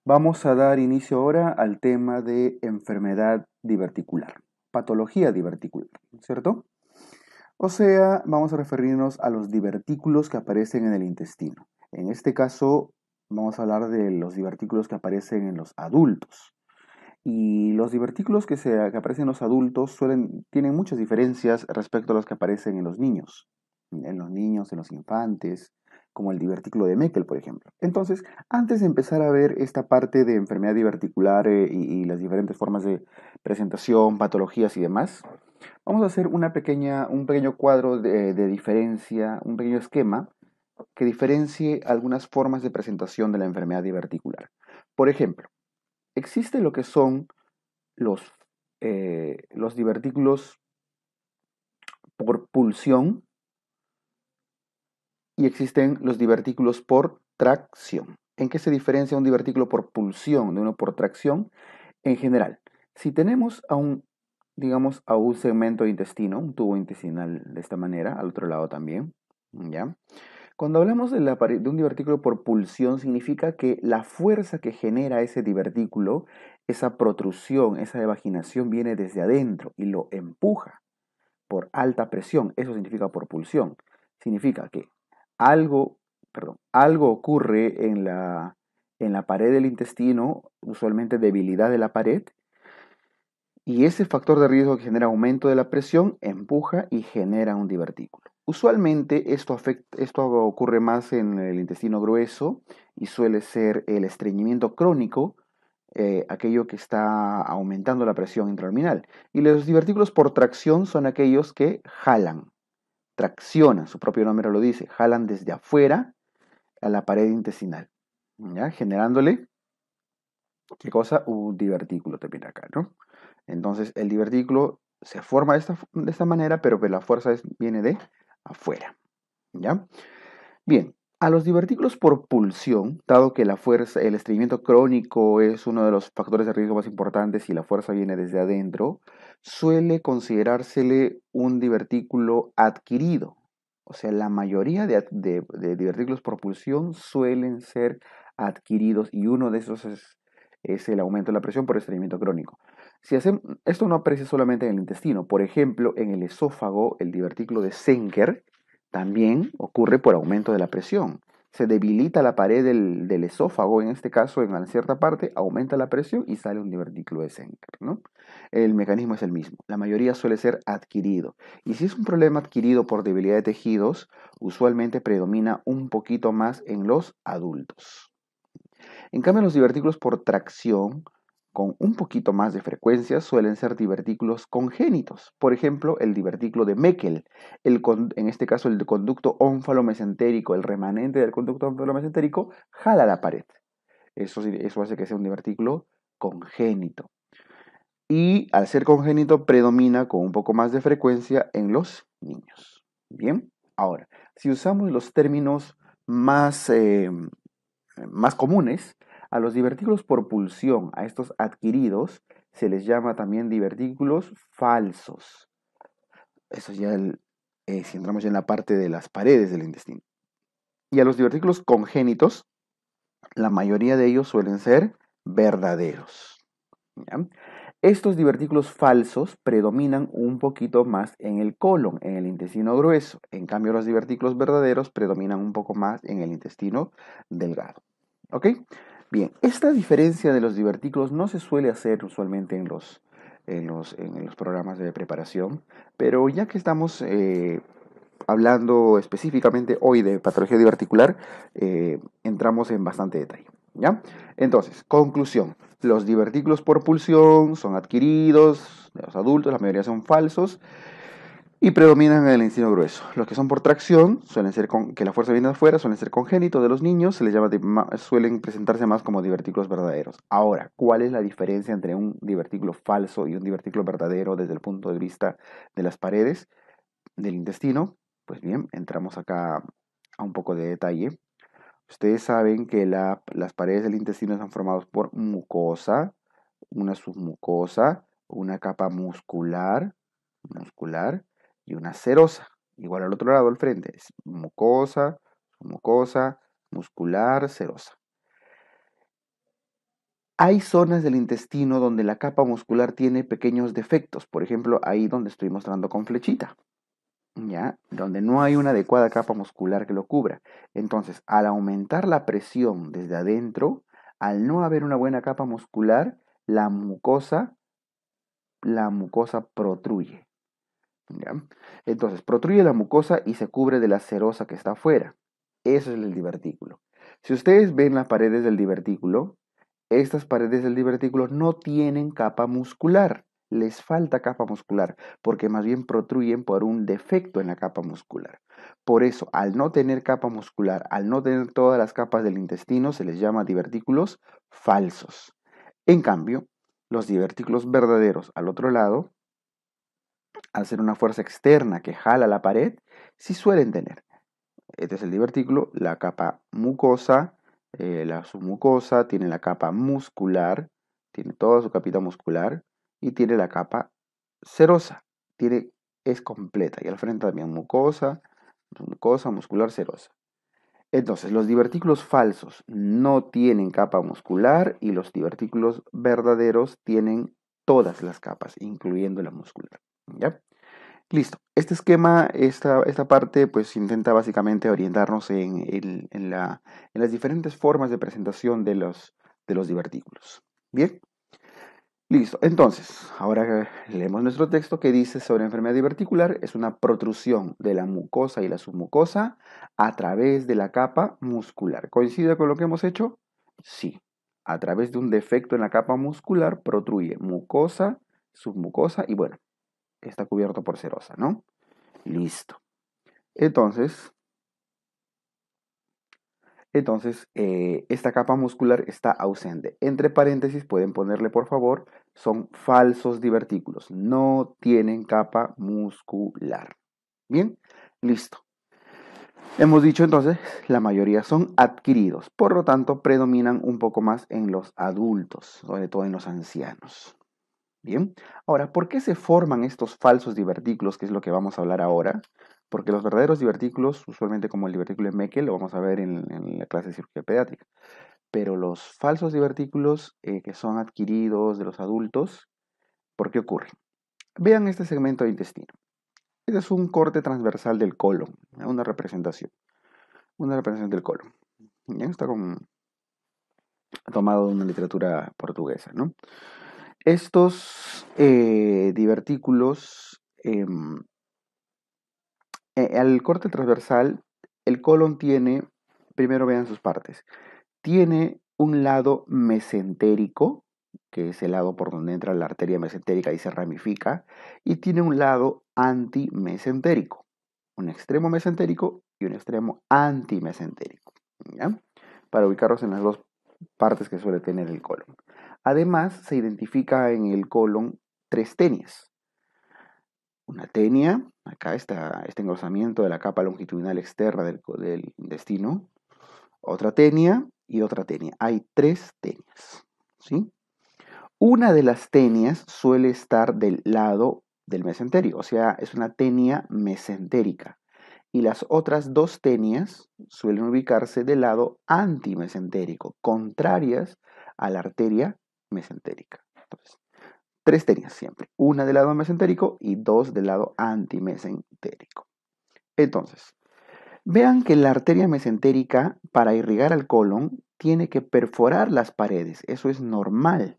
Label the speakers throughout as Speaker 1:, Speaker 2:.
Speaker 1: Vamos a dar inicio ahora al tema de enfermedad diverticular, patología diverticular, ¿cierto? O sea, vamos a referirnos a los divertículos que aparecen en el intestino. En este caso, vamos a hablar de los divertículos que aparecen en los adultos. Y los divertículos que aparecen en los adultos tienen muchas diferencias respecto a los que aparecen en los infantes, como el divertículo de Meckel, por ejemplo. Entonces, antes de empezar a ver esta parte de enfermedad diverticular y las diferentes formas de presentación, patologías y demás, vamos a hacer un pequeño cuadro de diferencia, un pequeño esquema que diferencie algunas formas de presentación de la enfermedad diverticular. Por ejemplo, existe lo que son los, los divertículos por pulsión y existen los divertículos por tracción. ¿En qué se diferencia un divertículo por pulsión de uno por tracción? En general, si tenemos digamos, a un segmento de intestino, un tubo intestinal de esta manera, al otro lado también, ¿ya? Cuando hablamos de un divertículo por pulsión, significa que la fuerza que genera ese divertículo, esa protrusión, esa evaginación, viene desde adentro y lo empuja por alta presión. Eso significa por pulsión. Significa que algo, algo ocurre en la pared del intestino, usualmente debilidad de la pared, y ese factor de riesgo que genera aumento de la presión empuja y genera un divertículo. Usualmente esto ocurre más en el intestino grueso y suele ser el estreñimiento crónico, aquello que está aumentando la presión intraabdominal. Y los divertículos por tracción son aquellos que jalan, traccionan, su propio nombre lo dice, jalan desde afuera a la pared intestinal, ¿ya? Generándole, ¿qué cosa? Un divertículo también acá, ¿no? Entonces el divertículo se forma de esta manera, pero pues la fuerza viene de afuera, ¿ya? Bien, a los divertículos por pulsión, dado que la fuerza, el estreñimiento crónico es uno de los factores de riesgo más importantes y la fuerza viene desde adentro, suele considerársele un divertículo adquirido. O sea, la mayoría de divertículos por pulsión suelen ser adquiridos y uno de esos es el aumento de la presión por estreñimiento crónico. Esto no aparece solamente en el intestino, por ejemplo, en el esófago, el divertículo de Senker también ocurre por aumento de la presión. Se debilita la pared del esófago, en este caso, en una cierta parte, aumenta la presión y sale un divertículo de Senker, ¿no? El mecanismo es el mismo. La mayoría suele ser adquirido. Y si es un problema adquirido por debilidad de tejidos, usualmente predomina un poquito más en los adultos. En cambio, los divertículos por tracción, con un poquito más de frecuencia, suelen ser divertículos congénitos. Por ejemplo, el divertículo de Meckel, en este caso el conducto ónfalo-mesentérico, el remanente del conducto ónfalo-mesentérico, jala la pared. Eso hace que sea un divertículo congénito. Y al ser congénito, predomina con un poco más de frecuencia en los niños. Bien, ahora, si usamos los términos más comunes, a los divertículos por pulsión, a estos adquiridos, se les llama también divertículos falsos. Eso ya si entramos ya en la parte de las paredes del intestino. Y a los divertículos congénitos, la mayoría de ellos suelen ser verdaderos. ¿Ya? Estos divertículos falsos predominan un poquito más en el colon, en el intestino grueso. En cambio, los divertículos verdaderos predominan un poco más en el intestino delgado. ¿Ok? Bien, esta diferencia de los divertículos no se suele hacer usualmente en los programas de preparación, pero ya que estamos hablando específicamente hoy de patología diverticular, entramos en bastante detalle. ¿Ya? Entonces, conclusión. Los divertículos por pulsión son adquiridos de los adultos, la mayoría son falsos y predominan en el intestino grueso. Los que son por tracción, que la fuerza viene de afuera, suelen ser congénitos de los niños, suelen presentarse más como divertículos verdaderos. Ahora, ¿cuál es la diferencia entre un divertículo falso y un divertículo verdadero desde el punto de vista de las paredes del intestino? Pues bien, entramos acá a un poco de detalle. Ustedes saben que las paredes del intestino están formadas por mucosa, una submucosa, una capa muscular y una serosa. Igual al otro lado, al frente, es mucosa, submucosa, muscular, serosa. Hay zonas del intestino donde la capa muscular tiene pequeños defectos, por ejemplo, ahí donde estoy mostrando con flechita, ¿ya? Donde no hay una adecuada capa muscular que lo cubra. Entonces, al aumentar la presión desde adentro, al no haber una buena capa muscular, la mucosa protruye, ¿ya? Entonces, protruye la mucosa y se cubre de la serosa que está afuera. Eso es el divertículo. Si ustedes ven las paredes del divertículo, estas paredes del divertículo no tienen capa muscular. Les falta capa muscular porque más bien protruyen por un defecto en la capa muscular. Por eso, al no tener capa muscular, al no tener todas las capas del intestino, se les llama divertículos falsos. En cambio, los divertículos verdaderos al otro lado, al ser una fuerza externa que jala la pared, sí suelen tener. Este es el divertículo, la capa mucosa, la submucosa, tiene la capa muscular, tiene toda su capita muscular y tiene la capa serosa, es completa. Y al frente también mucosa, muscular, serosa. Entonces, los divertículos falsos no tienen capa muscular y los divertículos verdaderos tienen todas las capas, incluyendo la muscular. ¿Ya? Listo. Este esquema, esta parte, pues intenta básicamente orientarnos en las diferentes formas de presentación de los divertículos. Bien, listo. Entonces, ahora leemos nuestro texto que dice sobre enfermedad diverticular. Es una protrusión de la mucosa y la submucosa a través de la capa muscular. ¿Coincide con lo que hemos hecho? Sí. A través de un defecto en la capa muscular protruye mucosa, submucosa y bueno, está cubierto por serosa, ¿no? Listo. Entonces, esta capa muscular está ausente. Entre paréntesis, pueden ponerle por favor, son falsos divertículos. No tienen capa muscular. Bien, listo. Hemos dicho entonces, la mayoría son adquiridos. Por lo tanto, predominan un poco más en los adultos, sobre todo en los ancianos. Bien, ahora, ¿por qué se forman estos falsos divertículos? Que es lo que vamos a hablar ahora. Porque los verdaderos divertículos, usualmente como el divertículo de Meckel, lo vamos a ver en la clase de cirugía pediátrica. Pero los falsos divertículos que son adquiridos de los adultos, ¿por qué ocurren? Vean este segmento de intestino. Este es un corte transversal del colon, una representación del colon. ¿Ya? Está tomado de una literatura portuguesa, ¿no? Estos divertículos, al corte transversal, el colon tiene, primero vean sus partes, tiene un lado mesentérico, que es el lado por donde entra la arteria mesentérica y se ramifica, y tiene un lado antimesentérico, un extremo mesentérico y un extremo antimesentérico, ¿ya? Para ubicarlos en las dos partes que suele tener el colon. Además, se identifica en el colon tres tenias. Una tenia, acá está este engrosamiento de la capa longitudinal externa del intestino. Otra tenia y otra tenia. Hay tres tenias, ¿sí? Una de las tenias suele estar del lado del mesenterio, o sea, es una tenia mesentérica. Y las otras dos tenias suelen ubicarse del lado antimesentérico, contrarias a la arteria mesentérica. Entonces, tres tenias siempre, una del lado mesentérico y dos del lado antimesentérico. Entonces, vean que la arteria mesentérica, para irrigar al colon, tiene que perforar las paredes. Eso es normal,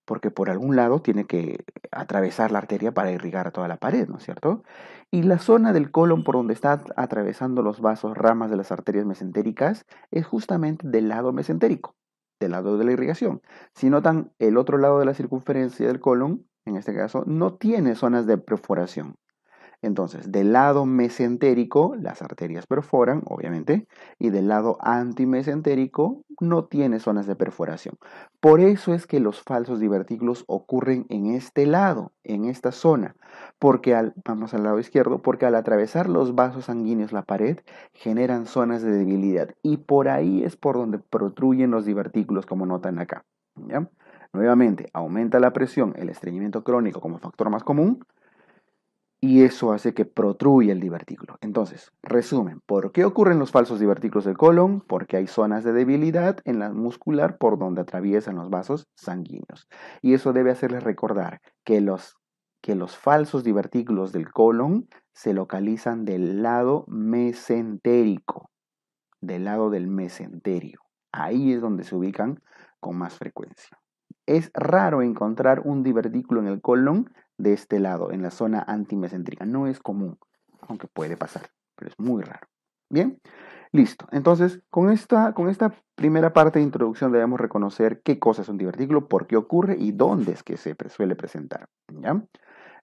Speaker 1: porque por algún lado tiene que atravesar la arteria para irrigar toda la pared, ¿no es cierto? Y la zona del colon por donde está atravesando los vasos, ramas de las arterias mesentéricas, es justamente del lado mesentérico, del lado de la irrigación. Si notan, el otro lado de la circunferencia del colon, en este caso, no tiene zonas de perforación. Entonces, del lado mesentérico, las arterias perforan, obviamente, y del lado antimesentérico no tiene zonas de perforación. Por eso es que los falsos divertículos ocurren en este lado, en esta zona, vamos al lado izquierdo, porque al atravesar los vasos sanguíneos la pared, generan zonas de debilidad, y por ahí es por donde protruyen los divertículos, como notan acá. ¿Ya? Nuevamente, aumenta la presión, el estreñimiento crónico como factor más común, y eso hace que protruya el divertículo. Entonces, resumen, ¿por qué ocurren los falsos divertículos del colon? Porque hay zonas de debilidad en la muscular por donde atraviesan los vasos sanguíneos. Y eso debe hacerles recordar que los falsos divertículos del colon se localizan del lado mesentérico, del lado del mesenterio. Ahí es donde se ubican con más frecuencia. Es raro encontrar un divertículo en el colon de este lado, en la zona antimesentérica. No es común, aunque puede pasar, pero es muy raro. Bien, listo. Entonces, con esta primera parte de introducción debemos reconocer qué cosa es un divertículo, por qué ocurre y dónde es que se suele presentar. ¿Ya?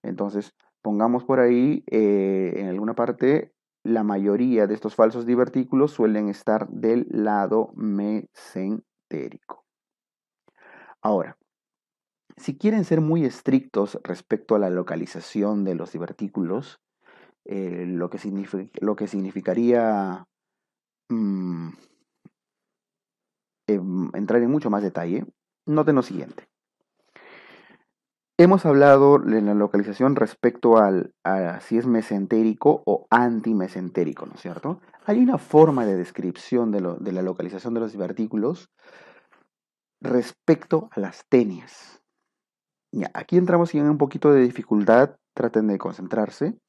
Speaker 1: Entonces, pongamos por ahí en alguna parte, la mayoría de estos falsos divertículos suelen estar del lado mesentérico. Ahora, si quieren ser muy estrictos respecto a la localización de los divertículos, lo que significaría mm, entrar en mucho más detalle, noten lo siguiente. Hemos hablado en la localización respecto a si es mesentérico o antimesentérico, ¿no es cierto? Hay una forma de descripción de la localización de los divertículos respecto a las tenias. Ya, aquí entramos en un poquito de dificultad, traten de concentrarse.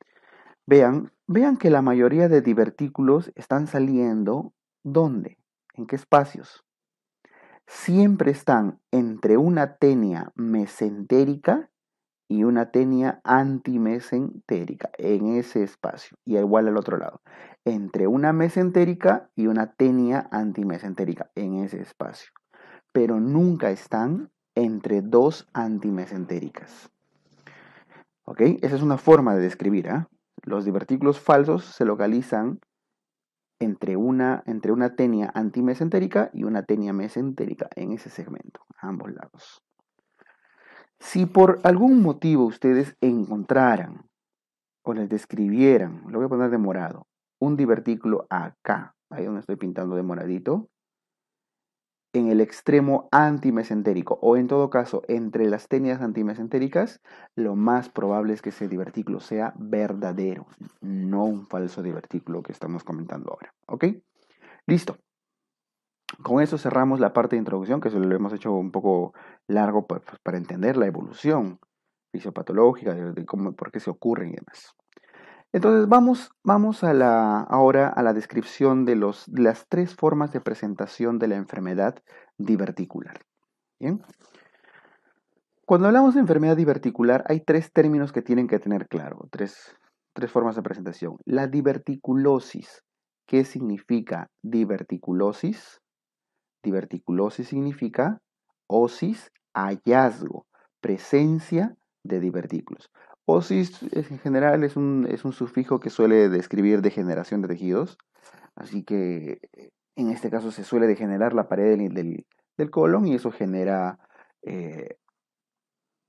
Speaker 1: Vean que la mayoría de divertículos están saliendo, ¿dónde? ¿En qué espacios? Siempre están entre una tenia mesentérica y una tenia antimesentérica, en ese espacio, y igual al otro lado, entre una mesentérica y una tenia antimesentérica, en ese espacio, pero nunca están entre dos antimesentéricas. ¿Ok? Esa es una forma de describir, ¿eh? Los divertículos falsos se localizan entre una tenia antimesentérica y una tenia mesentérica en ese segmento, a ambos lados. Si por algún motivo ustedes encontraran o les describieran, lo voy a poner de morado, un divertículo acá, ahí donde estoy pintando de moradito, en el extremo antimesentérico o en todo caso entre las tenias antimesentéricas, lo más probable es que ese divertículo sea verdadero, no un falso divertículo que estamos comentando ahora. ¿Ok? Listo. Con eso cerramos la parte de introducción, que se lo hemos hecho un poco largo pues, para entender la evolución fisiopatológica, de cómo, por qué se ocurren y demás. Entonces vamos ahora a la descripción de las tres formas de presentación de la enfermedad diverticular. ¿Bien? Cuando hablamos de enfermedad diverticular hay tres términos que tienen que tener claro, tres formas de presentación. La diverticulosis. ¿Qué significa diverticulosis? Diverticulosis significa osis, hallazgo, presencia de divertículos. Osis en general es un sufijo que suele describir degeneración de tejidos, así que en este caso se suele degenerar la pared del colon y eso genera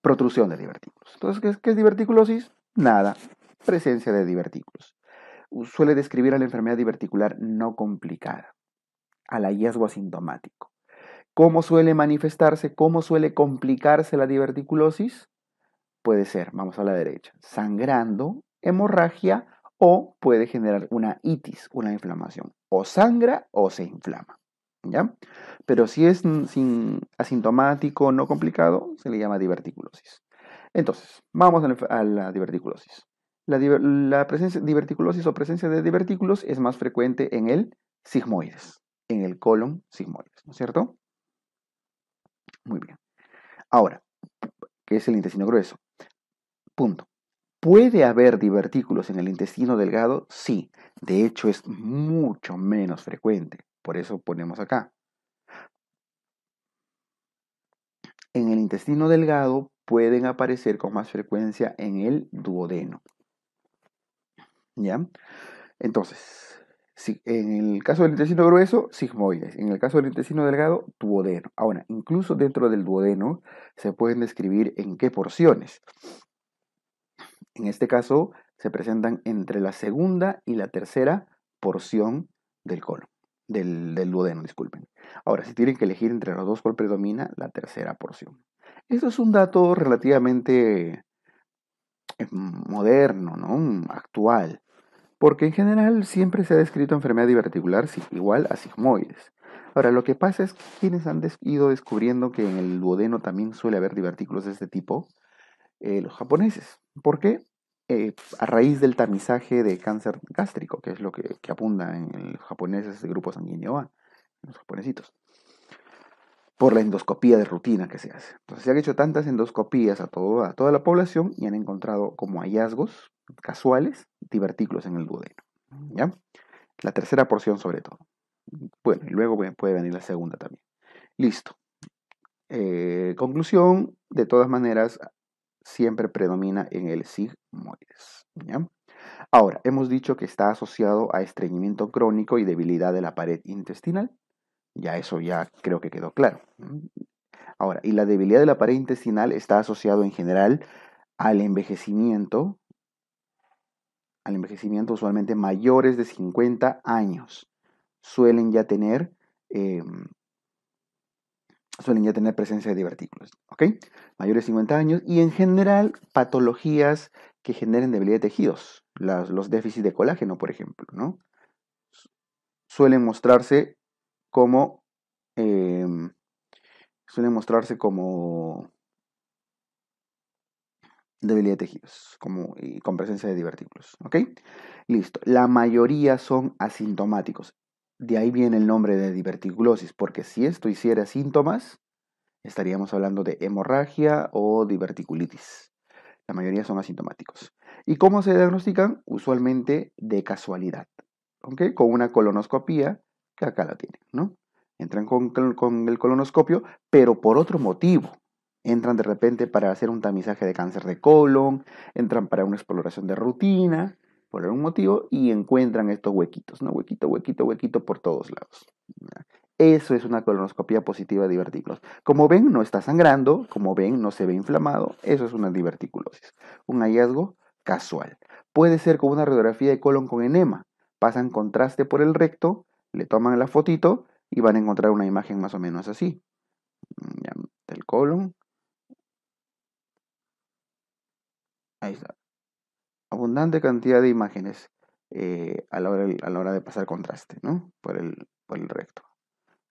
Speaker 1: protrusión de divertículos. Entonces, ¿qué es diverticulosis? Nada, presencia de divertículos. Suele describir a la enfermedad diverticular no complicada, al hallazgo asintomático. ¿Cómo suele manifestarse? ¿Cómo suele complicarse la diverticulosis? Puede ser, vamos a la derecha, sangrando, hemorragia o puede generar una itis, una inflamación. O sangra o se inflama. ¿Ya? Pero si es sin asintomático, no complicado, se le llama diverticulosis. Entonces, vamos a la diverticulosis. La presencia de diverticulosis o presencia de divertículos es más frecuente en el sigmoides, en el colon sigmoides, ¿no es cierto? Muy bien. Ahora, ¿qué es el intestino grueso? Punto. ¿Puede haber divertículos en el intestino delgado? Sí. De hecho, es mucho menos frecuente. Por eso ponemos acá. En el intestino delgado pueden aparecer con más frecuencia en el duodeno. ¿Ya? Entonces, si, en el caso del intestino grueso, sigmoides. En el caso del intestino delgado, duodeno. Ahora, incluso dentro del duodeno se pueden describir en qué porciones. En este caso, se presentan entre la segunda y la tercera porción del colon, del duodeno, disculpen. Ahora, si tienen que elegir entre los dos, ¿cuál predomina? La tercera porción. Esto es un dato relativamente moderno, ¿no? Actual. Porque en general siempre se ha descrito enfermedad diverticular igual a sigmoides. Ahora, lo que pasa es que quienes han ido descubriendo que en el duodeno también suele haber divertículos de este tipo, los japoneses. ¿Por qué? A raíz del tamizaje de cáncer gástrico, que es lo que abunda en los japoneses de grupo sanguíneo A, los japonesitos, por la endoscopía de rutina que se hace. Entonces se han hecho tantas endoscopías a toda la población y han encontrado como hallazgos casuales divertículos en el duodeno. ¿Ya? La tercera porción sobre todo. Bueno, y luego puede venir la segunda también. Listo. Conclusión, de todas maneras, siempre predomina en el sigmoides. ¿Ya? Ahora, hemos dicho que está asociado a estreñimiento crónico y debilidad de la pared intestinal. Ya eso ya creo que quedó claro. Ahora, y la debilidad de la pared intestinal está asociado en general al envejecimiento usualmente mayores de 50 años. Suelen ya tener, eh, presencia de divertículos, ¿ok? Mayores de 50 años y en general patologías que generen debilidad de tejidos, los déficits de colágeno, por ejemplo, ¿no? Suelen mostrarse como, eh, debilidad de tejidos y con presencia de divertículos, ¿ok? Listo. La mayoría son asintomáticos. De ahí viene el nombre de diverticulosis, porque si esto hiciera síntomas, estaríamos hablando de hemorragia o diverticulitis. La mayoría son asintomáticos. ¿Y cómo se diagnostican? Usualmente de casualidad, ¿ok? Con una colonoscopía, que acá la tienen, ¿no? Entran con el colonoscopio, pero por otro motivo. Entran de repente para hacer un tamizaje de cáncer de colon, entran para una exploración de rutina, por algún motivo, y encuentran estos huequitos, ¿no? Huequito, huequito, huequito por todos lados. Eso es una colonoscopia positiva de divertículos. Como ven, no está sangrando, como ven, no se ve inflamado, eso es una diverticulosis. Un hallazgo casual. Puede ser como una radiografía de colon con enema. Pasan contraste por el recto, le toman la fotito y van a encontrar una imagen más o menos así. Ya, del colon. Ahí está. Abundante cantidad de imágenes a la hora de pasar contraste, ¿no? Por el recto.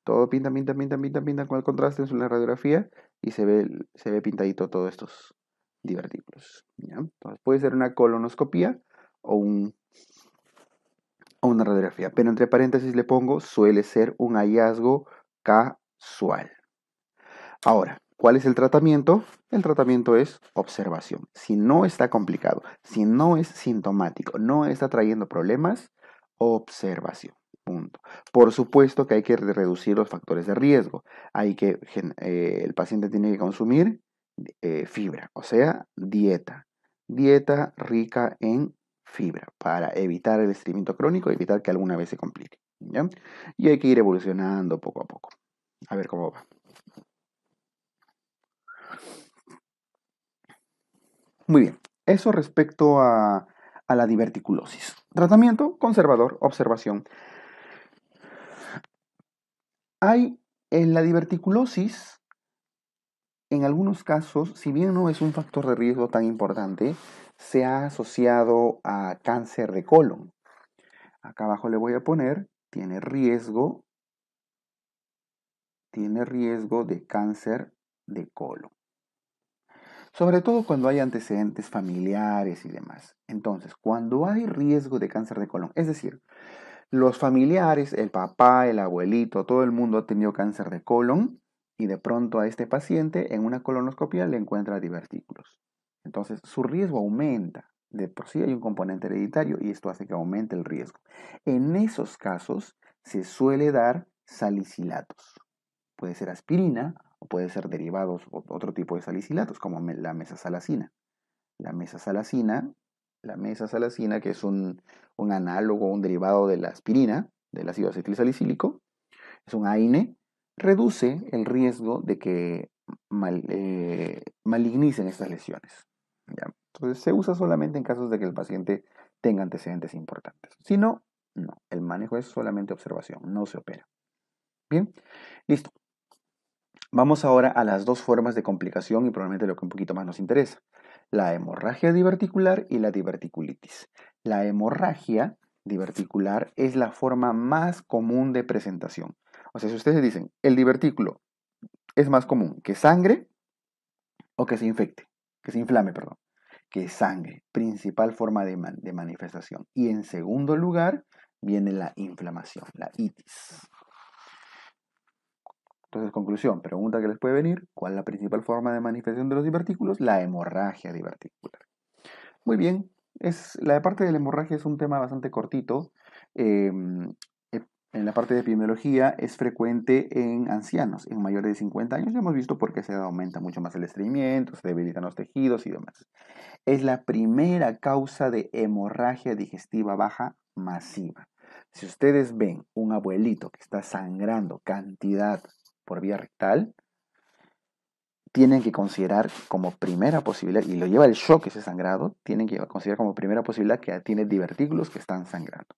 Speaker 1: Todo pinta, pinta, pinta, pinta, pinta con el contraste en la radiografía y se ve pintadito todos estos divertículos. ¿Ya? Entonces puede ser una colonoscopía o, o una radiografía, pero entre paréntesis le pongo, suele ser un hallazgo casual. Ahora, ¿cuál es el tratamiento? El tratamiento es observación. Si no está complicado, si no es sintomático, no está trayendo problemas, observación. Punto. Por supuesto que hay que reducir los factores de riesgo. El paciente tiene que consumir fibra, o sea, dieta. Dieta rica en fibra para evitar el estreñimiento crónico y evitar que alguna vez se complique. ¿Ya? Y hay que ir evolucionando poco a poco. A ver cómo va. Muy bien, eso respecto a la diverticulosis. Tratamiento conservador, observación. Hay en la diverticulosis, en algunos casos, si bien no es un factor de riesgo tan importante, se ha asociado a cáncer de colon. Acá abajo le voy a poner, tiene riesgo de cáncer de colon. Sobre todo cuando hay antecedentes familiares y demás. Entonces, cuando hay riesgo de cáncer de colon, es decir, los familiares, el papá, el abuelito, todo el mundo ha tenido cáncer de colon y de pronto a este paciente en una colonoscopia le encuentra divertículos. Entonces, su riesgo aumenta. De por sí hay un componente hereditario y esto hace que aumente el riesgo. En esos casos se suele dar salicilatos. Puede ser aspirina o puede ser derivados o otro tipo de salicilatos como la mesasalacina. La mesasalacina, que es un análogo, un derivado de la aspirina, del ácido acetilsalicílico, es un AINE, reduce el riesgo de que malignicen estas lesiones. ¿Ya? Entonces se usa solamente en casos de que el paciente tenga antecedentes importantes. Si no, no. El manejo es solamente observación, no se opera. Bien, listo. Vamos ahora a las dos formas de complicación y probablemente lo que un poquito más nos interesa. la hemorragia diverticular y la diverticulitis. La hemorragia diverticular es la forma más común de presentación. O sea, si ustedes dicen, el divertículo es más común que sangre o que se infecte, que se inflame, perdón, que sangre, principal forma de manifestación. Y en segundo lugar viene la inflamación, la itis. Entonces, conclusión, pregunta que les puede venir, ¿cuál es la principal forma de manifestación de los divertículos? La hemorragia diverticular. Muy bien, la parte de la hemorragia es un tema bastante cortito. Eh, en la parte de epidemiología es frecuente en ancianos, en mayores de 50 años. Ya hemos visto por qué se aumenta mucho más el estreñimiento, se debilitan los tejidos y demás. Es la primera causa de hemorragia digestiva baja masiva. Si ustedes ven un abuelito que está sangrando cantidad por vía rectal, tienen que considerar como primera posibilidad, y lo lleva el shock ese sangrado, tienen que considerar como primera posibilidad que tiene divertículos que están sangrando.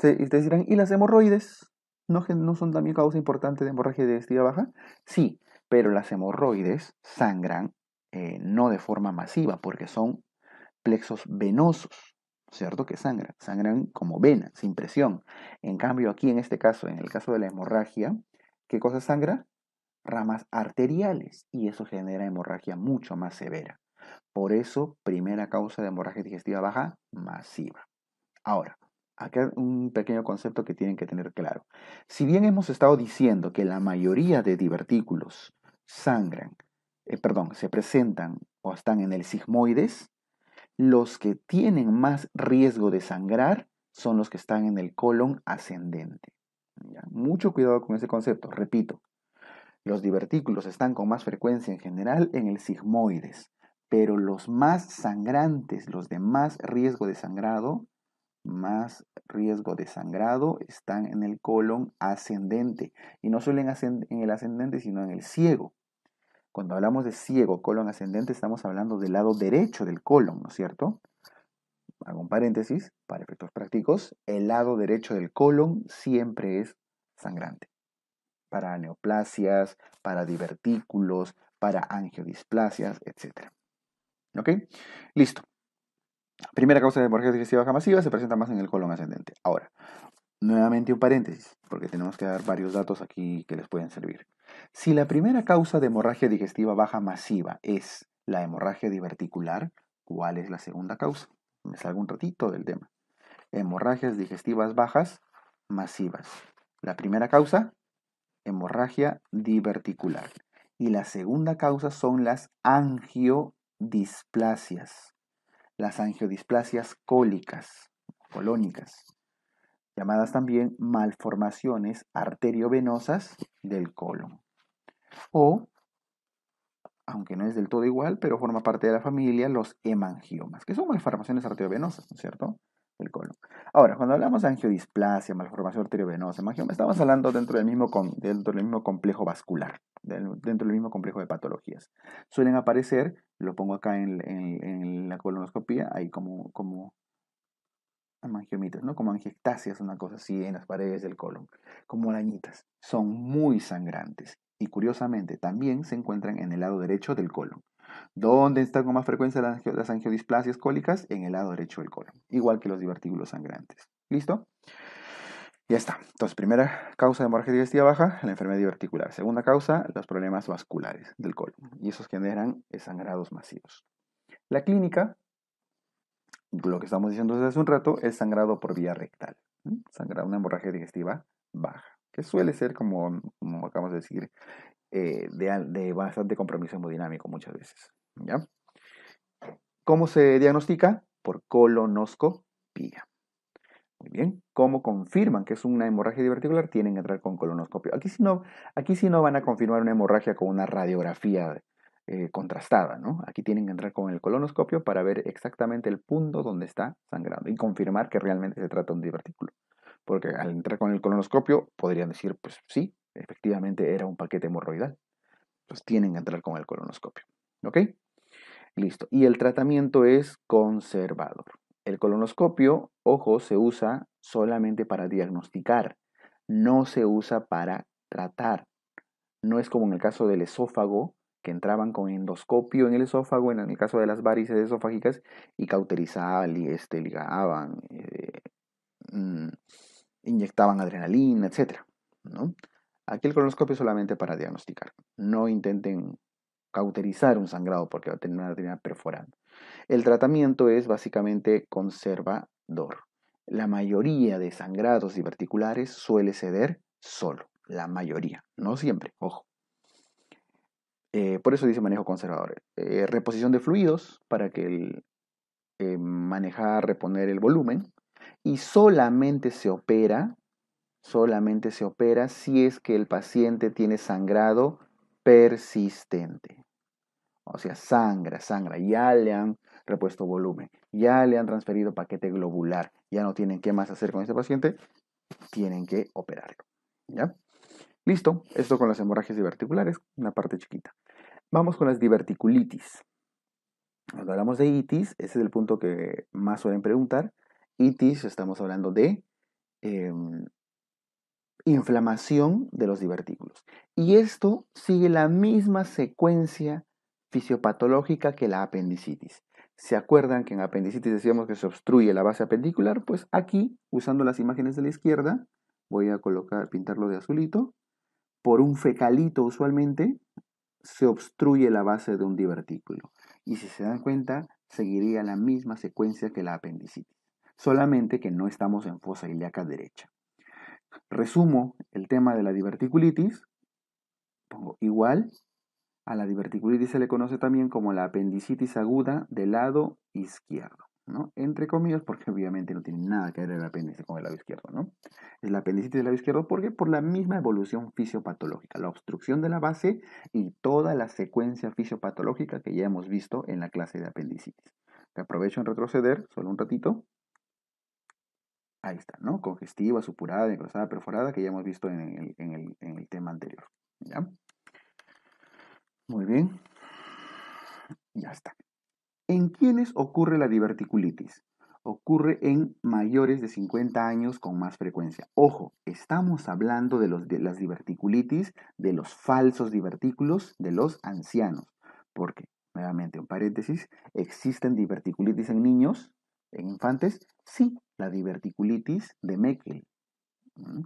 Speaker 1: Y ustedes dirán, ¿y las hemorroides? ¿No son también causa importante de hemorragia digestiva baja? Sí, pero las hemorroides sangran no de forma masiva, porque son plexos venosos, ¿cierto? Que sangran como venas, sin presión. En cambio, aquí en este caso, en el caso de la hemorragia, ¿qué cosa sangra? Ramas arteriales, y eso genera hemorragia mucho más severa. Por eso, primera causa de hemorragia digestiva baja masiva. Ahora, acá un pequeño concepto que tienen que tener claro. Si bien hemos estado diciendo que la mayoría de divertículos se presentan o están en el sigmoides, los que tienen más riesgo de sangrar son los que están en el colon ascendente. ¿Ya? Mucho cuidado con ese concepto. Repito, los divertículos están con más frecuencia en general en el sigmoides, pero los más sangrantes, los de más riesgo de sangrado están en el colon ascendente. Y no solo en el ascendente, sino en el ciego. Cuando hablamos de ciego, colon ascendente, estamos hablando del lado derecho del colon, ¿no es cierto? Hago un paréntesis, para efectos prácticos, el lado derecho del colon siempre es sangrante. Para neoplasias, para divertículos, para angiodisplasias, etc. ¿Ok? Listo. Primera causa de hemorragia digestiva baja masiva se presenta más en el colon ascendente. Ahora, nuevamente un paréntesis, porque tenemos que dar varios datos aquí que les pueden servir. Si la primera causa de hemorragia digestiva baja masiva es la hemorragia diverticular, ¿cuál es la segunda causa? Me salgo un ratito del tema. Hemorragias digestivas bajas masivas. La primera causa, hemorragia diverticular. Y la segunda causa son las angiodisplasias. Las angiodisplasias colónicas, llamadas también malformaciones arteriovenosas del colon. O, aunque no es del todo igual, pero forma parte de la familia, los hemangiomas, que son malformaciones arteriovenosas, ¿no es cierto? Del colon. Ahora, cuando hablamos de angiodisplasia, malformación arteriovenosa, hemangioma, estamos hablando dentro del mismo complejo vascular, dentro del mismo complejo de patologías. Suelen aparecer, lo pongo acá en la colonoscopía, ahí como hemangiomitas, ¿no? Como angiectasias, una cosa así en las paredes del colon, como arañitas. Son muy sangrantes y curiosamente también se encuentran en el lado derecho del colon. ¿Dónde están con más frecuencia las angiodisplasias cólicas? En el lado derecho del colon, igual que los divertículos sangrantes. ¿Listo? Ya está. Entonces, primera causa de hemorragia digestiva baja, la enfermedad diverticular. Segunda causa, los problemas vasculares del colon. Y esos generan sangrados masivos. La clínica, lo que estamos diciendo desde hace un rato, es sangrado por vía rectal. Sangrado, una hemorragia digestiva baja, que suele ser, como acabamos de decir, de bastante compromiso hemodinámico muchas veces. ¿Ya? ¿Cómo se diagnostica? Por colonoscopía. Muy bien. ¿Cómo confirman que es una hemorragia diverticular? Tienen que entrar con colonoscopio. Aquí sí no van a confirmar una hemorragia con una radiografía contrastada, ¿no? Aquí tienen que entrar con el colonoscopio para ver exactamente el punto donde está sangrando y confirmar que realmente se trata de un divertículo. Porque al entrar con el colonoscopio podrían decir, pues sí, efectivamente era un paquete hemorroidal. Pues tienen que entrar con el colonoscopio. ¿Ok? Listo. Y el tratamiento es conservador. El colonoscopio, ojo, se usa solamente para diagnosticar, no se usa para tratar. No es como en el caso del esófago, que entraban con endoscopio en el esófago, en el caso de las varices esofágicas, y cauterizaban, ligaban, mm, inyectaban adrenalina, etcétera, ¿no? Aquí el colonoscopio es solamente para diagnosticar. No intenten cauterizar un sangrado porque va a terminar perforando. El tratamiento es básicamente conservador. La mayoría de sangrados diverticulares suele ceder solo. La mayoría, no siempre, ojo. Por eso dice manejo conservador. Reposición de fluidos para que manejar, reponer el volumen. Y solamente se opera si es que el paciente tiene sangrado persistente. O sea, sangra, ya le han repuesto volumen, ya le han transferido paquete globular, ya no tienen qué más hacer con este paciente, tienen que operarlo. ¿Ya? Listo, esto con las hemorragias diverticulares, una parte chiquita. Vamos con las diverticulitis. Cuando hablamos de itis, ese es el punto que más suelen preguntar. Itis, estamos hablando de inflamación de los divertículos. Y esto sigue la misma secuencia fisiopatológica que la apendicitis. ¿Se acuerdan que en apendicitis decíamos que se obstruye la base apendicular? Pues aquí, usando las imágenes de la izquierda, voy a pintarlo de azulito. Por un fecalito usualmente se obstruye la base de un divertículo. Y si se dan cuenta, seguiría la misma secuencia que la apendicitis. Solamente que no estamos en fosa ilíaca derecha. Resumo el tema de la diverticulitis. Pongo igual. A la diverticulitis se le conoce también como la apendicitis aguda del lado izquierdo, ¿no? Entre comillas, porque obviamente no tiene nada que ver el apéndice con el lado izquierdo, ¿no? Es la apendicitis del lado izquierdo porque por la misma evolución fisiopatológica, la obstrucción de la base y toda la secuencia fisiopatológica que ya hemos visto en la clase de apendicitis. Te aprovecho en retroceder solo un ratito. Ahí está, ¿no? Congestiva, supurada, necrosada, perforada, que ya hemos visto en el tema anterior. ¿Ya? Muy bien. Ya está. ¿En quiénes ocurre la diverticulitis? Ocurre en mayores de 50 años con más frecuencia. Ojo, estamos hablando de las diverticulitis, de los falsos divertículos de los ancianos. Porque, nuevamente, un paréntesis, ¿existen diverticulitis en niños, en infantes? Sí, la diverticulitis de Meckel,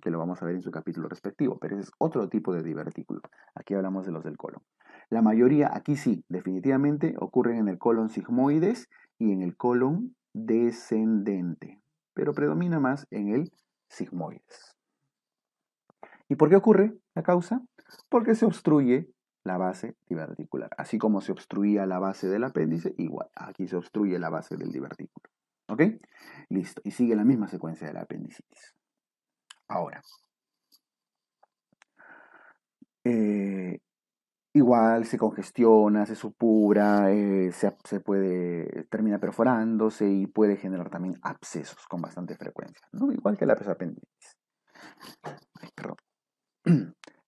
Speaker 1: que lo vamos a ver en su capítulo respectivo, pero ese es otro tipo de divertículo. Aquí hablamos de los del colon. La mayoría, aquí sí, definitivamente ocurren en el colon sigmoides y en el colon descendente, pero predomina más en el sigmoides. ¿Y por qué ocurre la causa? Porque se obstruye la base diverticular. Así como se obstruía la base del apéndice, igual, aquí se obstruye la base del divertículo. ¿Ok? Listo. Y sigue la misma secuencia de la apendicitis. Ahora, igual se congestiona, se supura, termina perforándose y puede generar también abscesos con bastante frecuencia, ¿no? Igual que la apendicitis. Ay, perdón.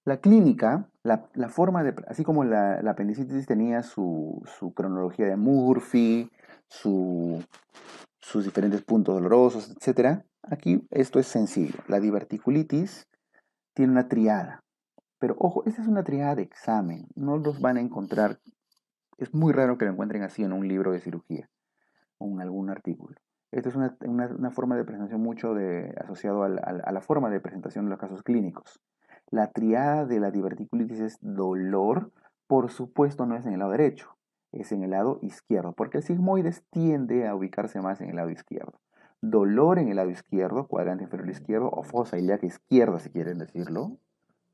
Speaker 1: La clínica, la forma de, así como la apendicitis tenía su cronología de Murphy, sus diferentes puntos dolorosos, etc. Aquí esto es sencillo. La diverticulitis tiene una triada. Pero ojo, esta es una triada de examen. No los van a encontrar. Es muy raro que lo encuentren así en un libro de cirugía o en algún artículo. Esta es una forma de presentación mucho asociado a la forma de presentación de los casos clínicos. La triada de la diverticulitis es dolor, por supuesto no es en el lado derecho, es en el lado izquierdo, porque el sigmoides tiende a ubicarse más en el lado izquierdo. Dolor en el lado izquierdo, cuadrante inferior izquierdo, o fosa ilíaca izquierda si quieren decirlo,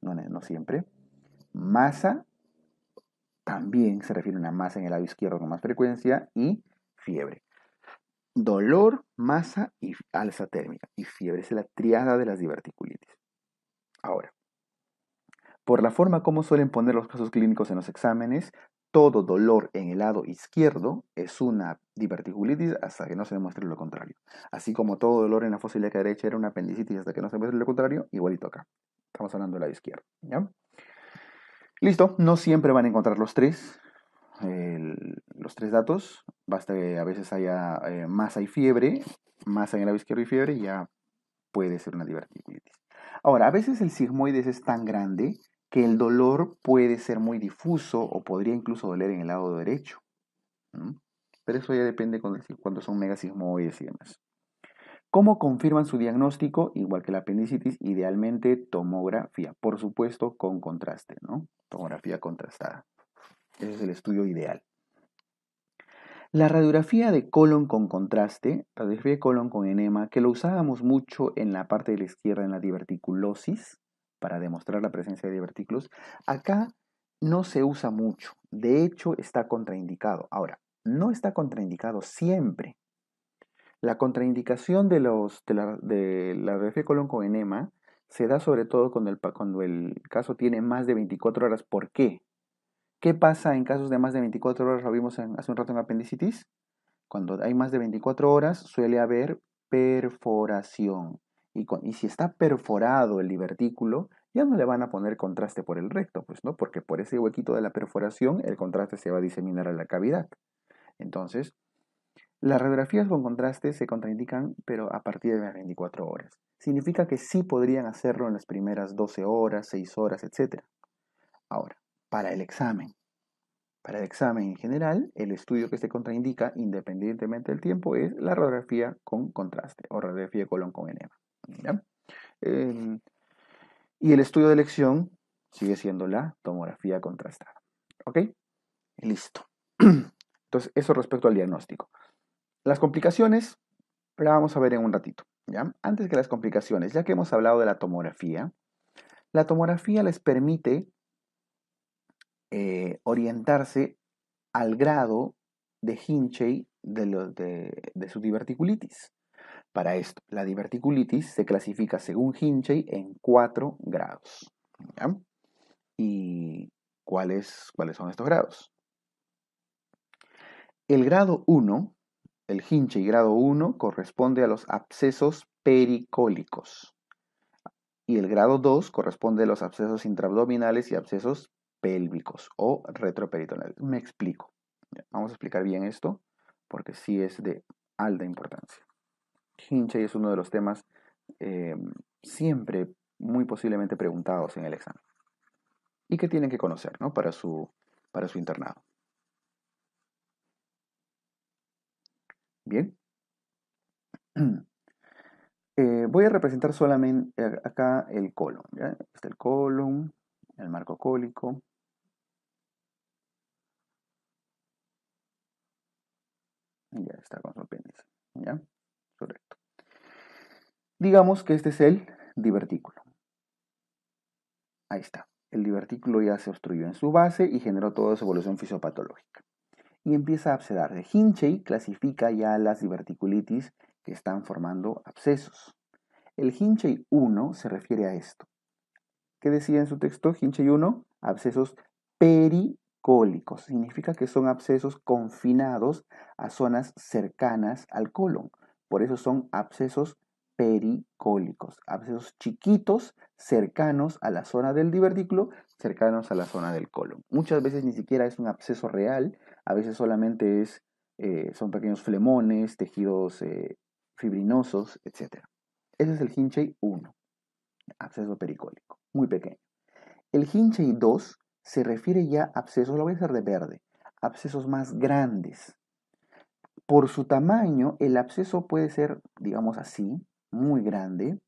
Speaker 1: no siempre. Masa, también se refiere a una masa en el lado izquierdo con más frecuencia, y fiebre. Dolor, masa y alza térmica. Y fiebre es la triada de las diverticulitis. Ahora, por la forma como suelen poner los casos clínicos en los exámenes, todo dolor en el lado izquierdo es una diverticulitis hasta que no se demuestre lo contrario. Así como todo dolor en la fosa ilíaca derecha era una apendicitis hasta que no se demuestre lo contrario, igualito acá. Estamos hablando del lado izquierdo. ¿Ya? Listo, no siempre van a encontrar los tres datos. Basta que a veces haya masa y fiebre, masa en el lado izquierdo y fiebre, y ya puede ser una diverticulitis. Ahora, a veces el sigmoides es tan grande que el dolor puede ser muy difuso o podría incluso doler en el lado derecho. ¿No? Pero eso ya depende cuando son megasigmoides y demás. ¿Cómo confirman su diagnóstico? Igual que la apendicitis, idealmente tomografía, por supuesto con contraste, ¿no? Tomografía contrastada. Ese es el estudio ideal. La radiografía de colon con contraste, radiografía de colon con enema, que lo usábamos mucho en la parte de la izquierda en la diverticulosis, para demostrar la presencia de divertículos, acá no se usa mucho. De hecho, está contraindicado. Ahora, no está contraindicado siempre. La contraindicación de la radiografía de colon con enema se da sobre todo cuando el caso tiene más de 24 horas. ¿Por qué? ¿Qué pasa en casos de más de 24 horas? Lo vimos hace un rato en apendicitis. Cuando hay más de 24 horas suele haber perforación. Y si está perforado el divertículo, ya no le van a poner contraste por el recto, pues, ¿no? Porque por ese huequito de la perforación el contraste se va a diseminar a la cavidad. Entonces, las radiografías con contraste se contraindican, pero a partir de las 24 horas. Significa que sí podrían hacerlo en las primeras 12 horas, 6 horas, etc. Ahora, para el examen. Para el examen en general, el estudio que se contraindica, independientemente del tiempo, es la radiografía con contraste o radiografía de colon con enema. ¿Ya? Y el estudio de elección sigue siendo la tomografía contrastada. ¿Ok? Listo. Entonces, eso respecto al diagnóstico. Las complicaciones, la vamos a ver en un ratito. ¿Ya? Antes que las complicaciones, ya que hemos hablado de la tomografía les permite orientarse al grado de Hinchey de su diverticulitis. Para esto, la diverticulitis se clasifica según Hinchey en 4 grados. ¿Ya? ¿Y cuáles son estos grados? El grado 1, el Hinchey grado 1, corresponde a los abscesos pericólicos. Y el grado 2 corresponde a los abscesos intraabdominales y abscesos pélvicos o retroperitoneales. Me explico. Vamos a explicar bien esto porque sí es de alta importancia. Hinchey es uno de los temas siempre muy posiblemente preguntados en el examen y que tienen que conocer, ¿no? para su internado. Bien. Voy a representar solamente acá el colon. ¿Ya? Está el colon, el marco cólico. Y ya está con su apéndice. ¿Ya? Correcto. Digamos que este es el divertículo. Ahí está. El divertículo ya se obstruyó en su base y generó toda su evolución fisiopatológica. Y empieza a abscedar. De Hinchey clasifica ya las diverticulitis que están formando abscesos. El Hinchey 1 se refiere a esto. ¿Qué decía en su texto? Hinchey 1, abscesos pericólicos. Significa que son abscesos confinados a zonas cercanas al colon. Por eso son abscesos pericólicos. Abscesos chiquitos cercanos a la zona del divertículo, cercanos a la zona del colon. Muchas veces ni siquiera es un absceso real, a veces solamente son pequeños flemones, tejidos fibrinosos, etc. Ese es el Hinchey 1, absceso pericólico, muy pequeño. El Hinchey 2 se refiere ya a abscesos, lo voy a hacer de verde, abscesos más grandes. Por su tamaño, el absceso puede ser, digamos así, muy grande.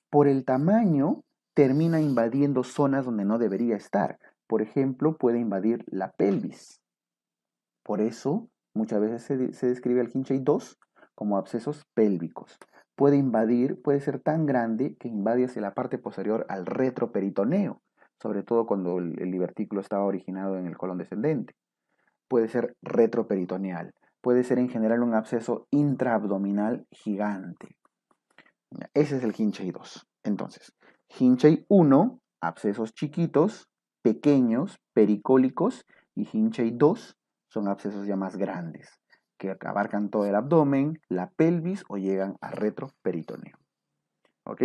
Speaker 1: Por el tamaño, termina invadiendo zonas donde no debería estar. Por ejemplo, puede invadir la pelvis. Por eso, muchas veces se describe el Hinchey 2 como abscesos pélvicos. Puede ser tan grande que invade hacia la parte posterior al retroperitoneo, sobre todo cuando el divertículo estaba originado en el colon descendente. Puede ser retroperitoneal. Puede ser en general un absceso intraabdominal gigante. Ese es el Hinchey 2. Entonces, Hinchey 1, abscesos chiquitos, pequeños, pericólicos, y Hinchey 2 son abscesos ya más grandes, que abarcan todo el abdomen, la pelvis o llegan a retroperitoneo. ¿Ok?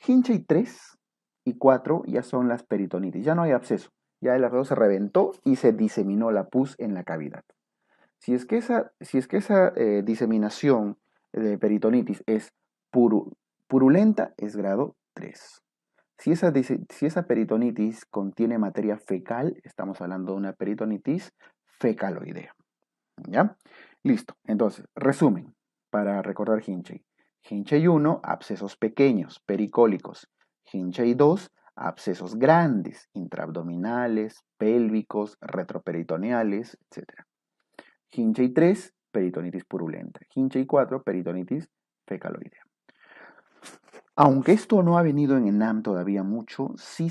Speaker 1: Hinchey 3 y 4 ya son las peritonitis, ya no hay absceso, ya el absceso se reventó y se diseminó la pus en la cavidad. Si es que esa diseminación de peritonitis es purulenta, es grado 3. Si esa peritonitis contiene materia fecal, estamos hablando de una peritonitis fecaloidea. ¿Ya? Listo. Entonces, resumen, para recordar Hinchey. Hinchey 1, abscesos pequeños, pericólicos. Hinchey 2, abscesos grandes, intraabdominales, pélvicos, retroperitoneales, etc. Hinchey 3, peritonitis purulenta. Hinchey 4, peritonitis fecaloidea. Aunque esto no ha venido en ENAM todavía mucho, sí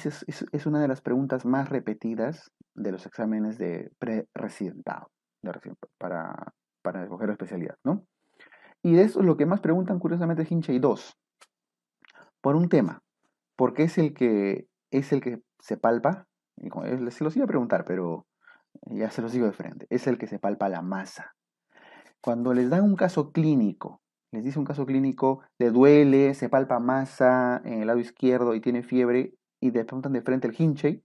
Speaker 1: es una de las preguntas más repetidas de los exámenes de pre-residentado, para escoger la especialidad, ¿no? Y de eso lo que más preguntan curiosamente es Hinchey 2, por un tema, porque es el que se palpa, y se los iba a preguntar, pero ya se los digo de frente, es el que se palpa la masa. Cuando les dan un caso clínico, les dice un caso clínico, le duele, se palpa masa en el lado izquierdo y tiene fiebre, y le preguntan de frente el Hinchey,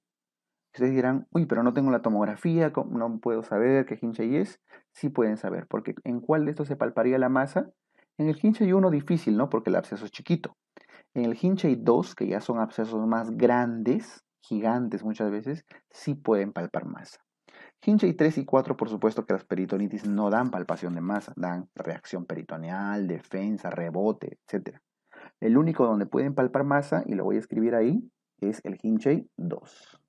Speaker 1: ustedes dirán, uy, pero no tengo la tomografía, no puedo saber qué Hinchey es. Sí pueden saber, porque ¿en cuál de estos se palparía la masa? En el Hinchey 1 difícil, ¿no? Porque el absceso es chiquito. En el Hinchey 2, que ya son abscesos más grandes, gigantes muchas veces, sí pueden palpar masa. Hinchey 3 y 4, por supuesto que las peritonitis no dan palpación de masa, dan reacción peritoneal, defensa, rebote, etc. El único donde pueden palpar masa, y lo voy a escribir ahí, es el Hinchey 2.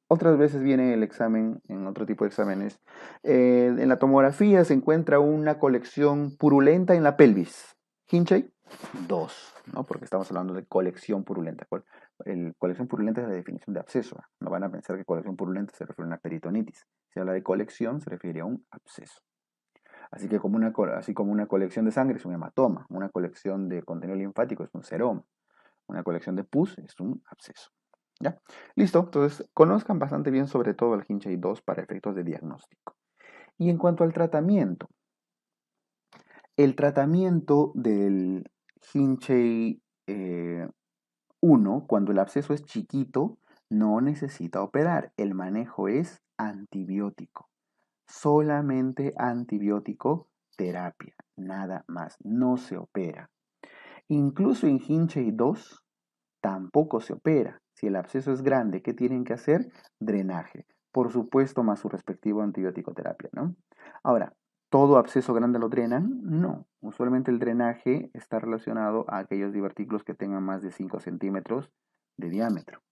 Speaker 1: Otras veces viene el examen, en otro tipo de exámenes. En la tomografía se encuentra una colección purulenta en la pelvis. Hinchey 2, ¿no? Porque estamos hablando de colección purulenta. Colección purulenta es la definición de absceso. No van a pensar que colección purulenta se refiere a una peritonitis. Si habla de colección, se refiere a un absceso. Así como una colección de sangre es un hematoma, una colección de contenido linfático es un seroma, una colección de pus es un absceso. ¿Ya? Listo, entonces conozcan bastante bien sobre todo el Hinchey 2 para efectos de diagnóstico. Y en cuanto al tratamiento, el tratamiento del Hinchey 1, cuando el absceso es chiquito, no necesita operar. El manejo es antibiótico. Solamente antibiótico terapia, nada más. No se opera. Incluso en Hinchey 2 tampoco se opera. Si el absceso es grande, ¿qué tienen que hacer? Drenaje. Por supuesto, más su respectivo antibiótico terapia, ¿no? Ahora, ¿todo absceso grande lo drenan? No. Usualmente el drenaje está relacionado a aquellos divertículos que tengan más de 5 centímetros de diámetro.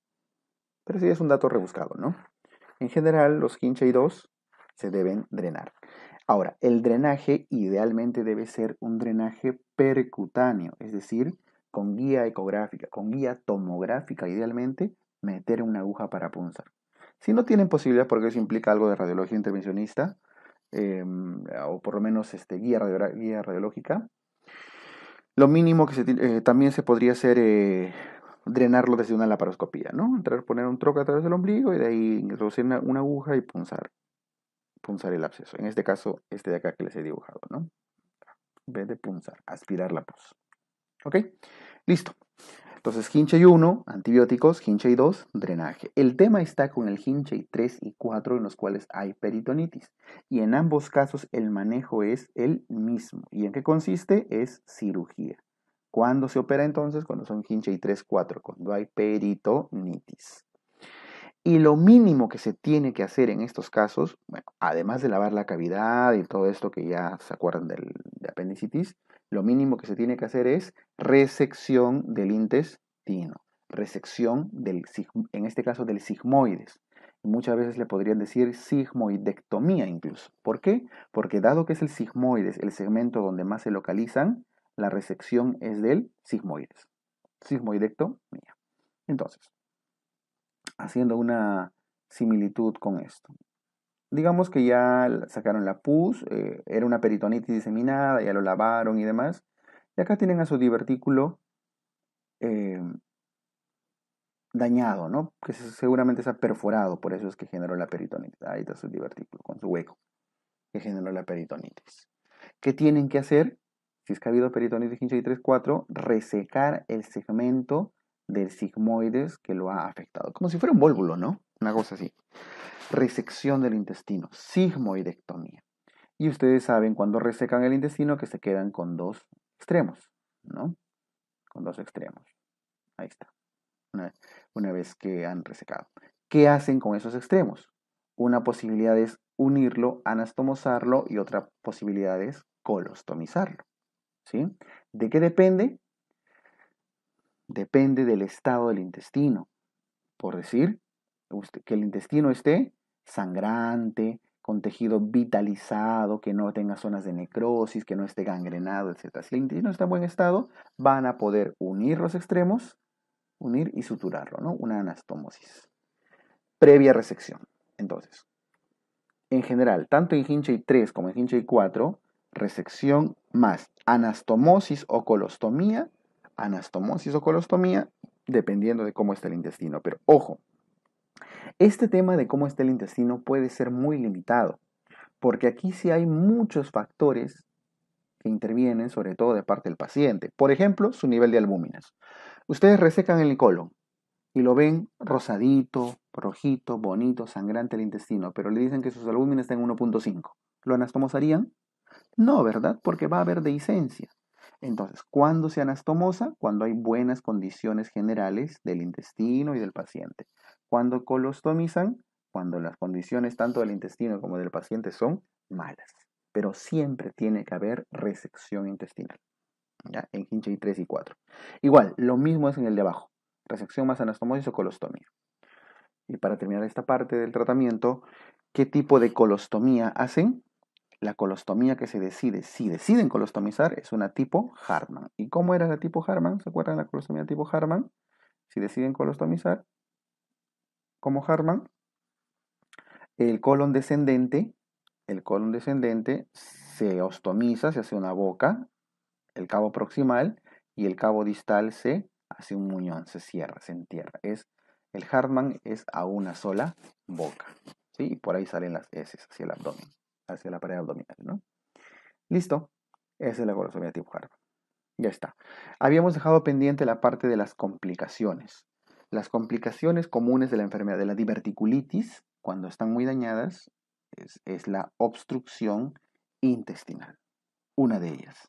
Speaker 1: Pero sí es un dato rebuscado, ¿no? En general, los Hinchey 2 se deben drenar. Ahora, el drenaje idealmente debe ser un drenaje percutáneo, es decir, con guía ecográfica, con guía tomográfica, idealmente, meter una aguja para punzar. Si no tienen posibilidad, porque eso implica algo de radiología intervencionista, o por lo menos guía radiológica, lo mínimo que también se podría hacer drenarlo desde una laparoscopía, ¿no? Poner un troco a través del ombligo y de ahí introducir una aguja y punzar el absceso. En este caso, este de acá que les he dibujado, ¿no? En vez de punzar, aspirar la pus. ¿Ok? Listo. Entonces, Hinchey 1, antibióticos, Hinchey 2, drenaje. El tema está con el Hinchey 3 y 4 en los cuales hay peritonitis. Y en ambos casos el manejo es el mismo. ¿Y en qué consiste? Es cirugía. ¿Cuándo se opera entonces? Cuando son Hinchey 3, 4, cuando hay peritonitis. Y lo mínimo que se tiene que hacer en estos casos, bueno, además de lavar la cavidad y todo esto que ya se acuerdan de apendicitis, lo mínimo que se tiene que hacer es resección del intestino, resección en este caso del sigmoides. Muchas veces le podrían decir sigmoidectomía incluso. ¿Por qué? Porque dado que es el sigmoides el segmento donde más se localizan, la resección es del sigmoides. Sigmoidectomía. Entonces, haciendo una similitud con esto. Digamos que ya sacaron la pus, era una peritonitis diseminada, ya lo lavaron y demás. Y acá tienen a su divertículo eh, dañado, ¿no? Que seguramente está perforado, por eso es que generó la peritonitis. Ahí está su divertículo con su hueco que generó la peritonitis. ¿Qué tienen que hacer? Si es que ha habido peritonitis Hinchey 3-4, resecar el segmento del sigmoides que lo ha afectado. Como si fuera un vólvulo, ¿no? Una cosa así. Resección del intestino, sigmoidectomía. Y ustedes saben cuando resecan el intestino que se quedan con dos extremos, ¿no? Con dos extremos. Ahí está, una vez que han resecado. ¿Qué hacen con esos extremos? Una posibilidad es unirlo, anastomosarlo y otra posibilidad es colostomizarlo. ¿Sí? ¿De qué depende? Depende del estado del intestino. Por decir, que el intestino esté sangrante, con tejido vitalizado, que no tenga zonas de necrosis, que no esté gangrenado, etc. Si el intestino está en buen estado, van a poder unir los extremos, unir y suturarlo, ¿no? Una anastomosis. Previa resección. Entonces, en general, tanto en Hinchey 3 como en Hinchey 4, resección más anastomosis o colostomía, dependiendo de cómo está el intestino. Pero ojo, este tema de cómo está el intestino puede ser muy limitado, porque aquí sí hay muchos factores que intervienen, sobre todo de parte del paciente. Por ejemplo, su nivel de albúminas. Ustedes resecan el colon y lo ven rosadito, rojito, bonito, sangrante el intestino, pero le dicen que sus albúminas están en 1.5. ¿Lo anastomosarían? No, ¿verdad? Porque va a haber dehiscencia. Entonces, ¿cuándo se anastomosa? Cuando hay buenas condiciones generales del intestino y del paciente. ¿Cuándo colostomizan? Cuando las condiciones tanto del intestino como del paciente son malas. Pero siempre tiene que haber resección intestinal, ¿ya? En Hinchey 3 y 4. Igual, lo mismo es en el de abajo. Resección más anastomosis o colostomía. Y para terminar esta parte del tratamiento, ¿qué tipo de colostomía hacen? La colostomía que se decide, si deciden colostomizar, es una tipo Hartmann. ¿Y cómo era la tipo Hartmann? ¿Se acuerdan de la colostomía tipo Hartmann? Si deciden colostomizar, como Hartmann, el colon descendente, se ostomiza, se hace una boca, el cabo proximal, y el cabo distal se hace un muñón, se cierra, se entierra. El Hartmann es a una sola boca, ¿sí? Y por ahí salen las heces hacia el abdomen, hacia la pared abdominal, ¿no? Listo. Esa es la colostomía tipo Hartmann. Ya está. Habíamos dejado pendiente la parte de las complicaciones. Las complicaciones comunes de la enfermedad de la diverticulitis, cuando están muy dañadas, es la obstrucción intestinal. Una de ellas.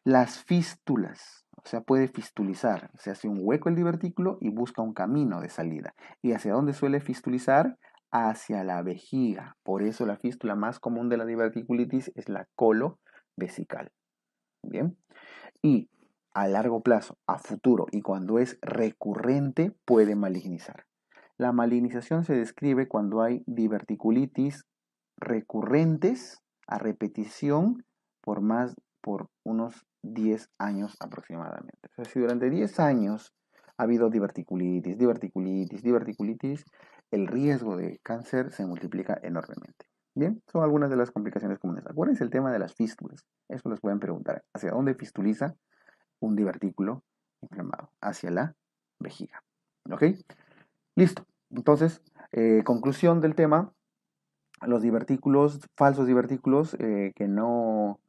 Speaker 1: Las fístulas, o sea, puede fistulizar. Se hace un hueco el divertículo y busca un camino de salida. ¿Y hacia dónde suele fistulizar? Hacia la vejiga. Por eso la fístula más común de la diverticulitis es la colovesical. Bien. Y a largo plazo, a futuro y cuando es recurrente, puede malignizar. La malignización se describe cuando hay diverticulitis recurrentes a repetición por unos 10 años aproximadamente. O sea, si durante 10 años ha habido diverticulitis, el riesgo de cáncer se multiplica enormemente. Bien, son algunas de las complicaciones comunes. Acuérdense el tema de las fístulas. Eso les pueden preguntar. ¿Hacia dónde fistuliza un divertículo inflamado? Hacia la vejiga. ¿Ok? Listo. Entonces, conclusión del tema. Los divertículos, falsos divertículos que no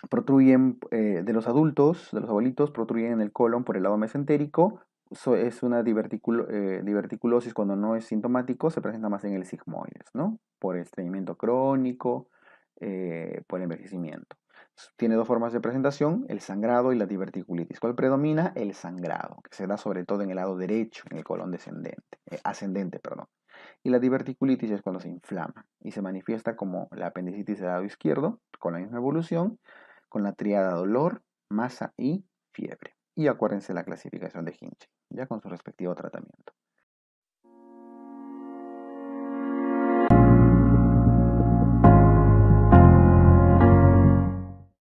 Speaker 1: protruyen de los adultos, de los abuelitos, protruyen en el colon por el lado mesentérico. Es una diverticulosis cuando no es sintomático, se presenta más en el sigmoides, ¿no? Por estreñimiento crónico, por envejecimiento. Tiene dos formas de presentación, el sangrado y la diverticulitis. ¿Cuál predomina? El sangrado, que se da sobre todo en el lado derecho, en el colon ascendente, perdón. Y la diverticulitis es cuando se inflama y se manifiesta como la apendicitis del lado izquierdo, con la misma evolución, con la tríada dolor, masa y fiebre. Y acuérdense la clasificación de Hinchey, ya con su respectivo tratamiento.